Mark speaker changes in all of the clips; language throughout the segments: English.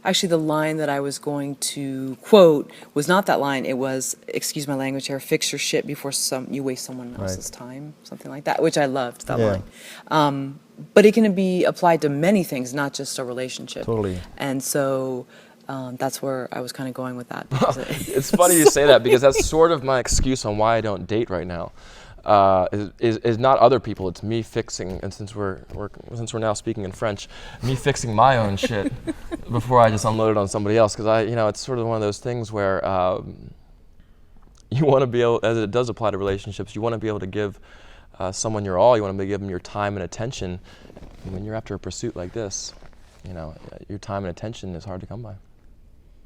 Speaker 1: Actually, the line that I was going to quote was not that line. It was, excuse my language here, fix your shit before you waste someone else's time, something like that, which I loved, that line. But it can be applied to many things, not just a relationship.
Speaker 2: Totally.
Speaker 1: And so that's where I was kind of going with that.
Speaker 3: It's funny you say that, because that's sort of my excuse on why I don't date right now. Is not other people, it's me fixing, and since we're now speaking in French, me fixing my own shit before I just unload it on somebody else, because it's sort of one of those things where you want to be able, as it does apply to relationships, you want to be able to give someone your all, you want to give them your time and attention. And when you're after a pursuit like this, your time and attention is hard to come by.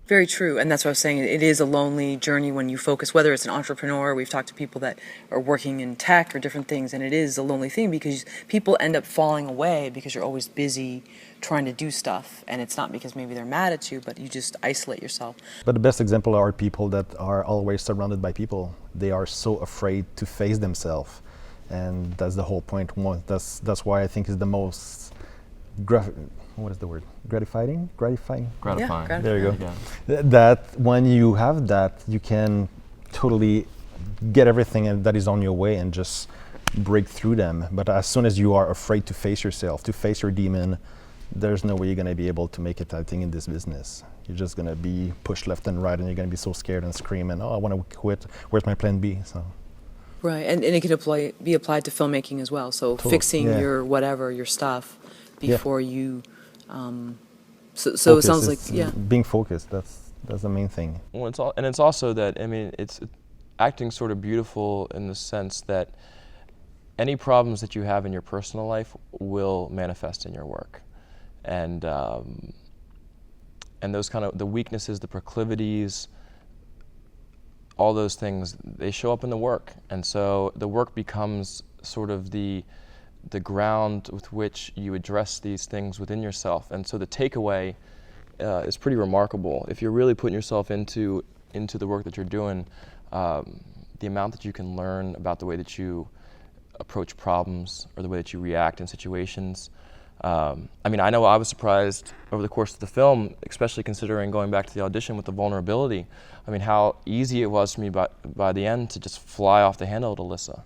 Speaker 1: Very true, and that's what I was saying. It is a lonely journey when you focus, whether it's an entrepreneur, we've talked to people that are working in tech or different things, and it is a lonely thing because people end up falling away because you're always busy trying to do stuff, and it's not because maybe they're mad at you, but you just isolate yourself.
Speaker 2: But the best example are people that are always surrounded by people. They are so afraid to face themselves, and that's the whole point. That's why I think is the most what is the word? Gratifying.
Speaker 1: Yeah,
Speaker 2: There you go. Yeah. That when you have that, you can totally get everything that is on your way and just break through them. But as soon as you are afraid to face yourself, to face your demon, there's no way you're going to be able to make it, I think, in this business. You're just going to be pushed left and right, and you're going to be so scared and screaming, oh, I want to quit. Where's my plan B? So.
Speaker 1: Right, and it can be applied to filmmaking as well. So fixing your whatever, your stuff, before you... So it sounds like
Speaker 2: being focused. That's the main thing.
Speaker 3: Well, it's also that it's acting sort of beautiful in the sense that any problems that you have in your personal life will manifest in your work, and those kind of the weaknesses, the proclivities, all those things, they show up in the work, and so the work becomes sort of the ground with which you address these things within yourself. And so the takeaway is pretty remarkable. If you're really putting yourself into the work that you're doing, the amount that you can learn about the way that you approach problems or the way that you react in situations. I know I was surprised over the course of the film, especially considering going back to the audition with the vulnerability. How easy it was for me by the end to just fly off the handle to Alyssa.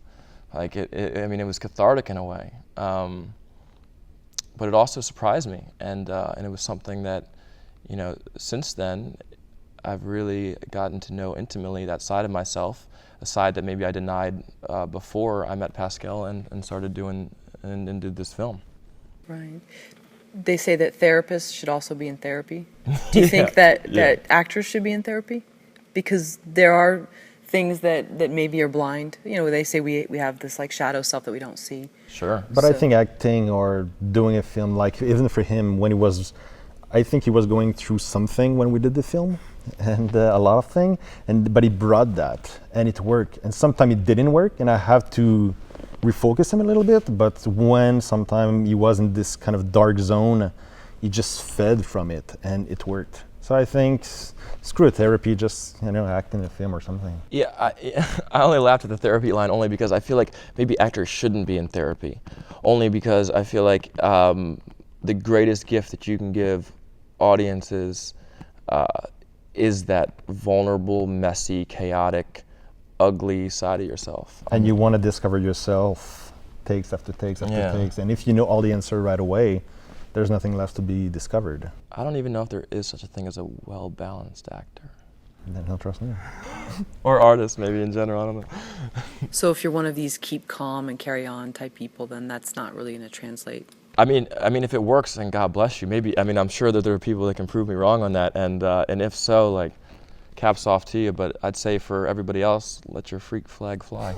Speaker 3: Like it was cathartic in a way, but it also surprised me, and it was something that, since then, I've really gotten to know intimately that side of myself, a side that maybe I denied before I met Pascal and started doing and did this film.
Speaker 1: Right. They say that therapists should also be in therapy. Do you think that actors should be in therapy? Because there are things that maybe are blind. They say we have this like shadow self that we don't see.
Speaker 3: Sure.
Speaker 2: But I think acting or doing a film, like even for him, I think he was going through something when we did the film, and a lot of things, but he brought that, and it worked. And sometimes it didn't work, and I have to refocus him a little bit, but when sometimes he was in this kind of dark zone, he just fed from it, and it worked. So I think, screw therapy, just act in a film or something.
Speaker 3: Yeah, I only laughed at the therapy line only because I feel like maybe actors shouldn't be in therapy. Only because I feel like the greatest gift that you can give audiences is that vulnerable, messy, chaotic, ugly side of yourself.
Speaker 2: And you want to discover yourself takes after takes after takes. And if you know all the answer right away, there's nothing left to be discovered.
Speaker 3: I don't even know if there is such a thing as a well-balanced actor.
Speaker 2: Then don't trust me.
Speaker 3: Or artist, maybe in general, I don't know.
Speaker 1: So if you're one of these keep calm and carry on type people, then that's not really going to translate.
Speaker 3: If it works, then God bless you. Maybe, I'm sure that there are people that can prove me wrong on that, and if so, like, caps off to you. But I'd say for everybody else, let your freak flag fly.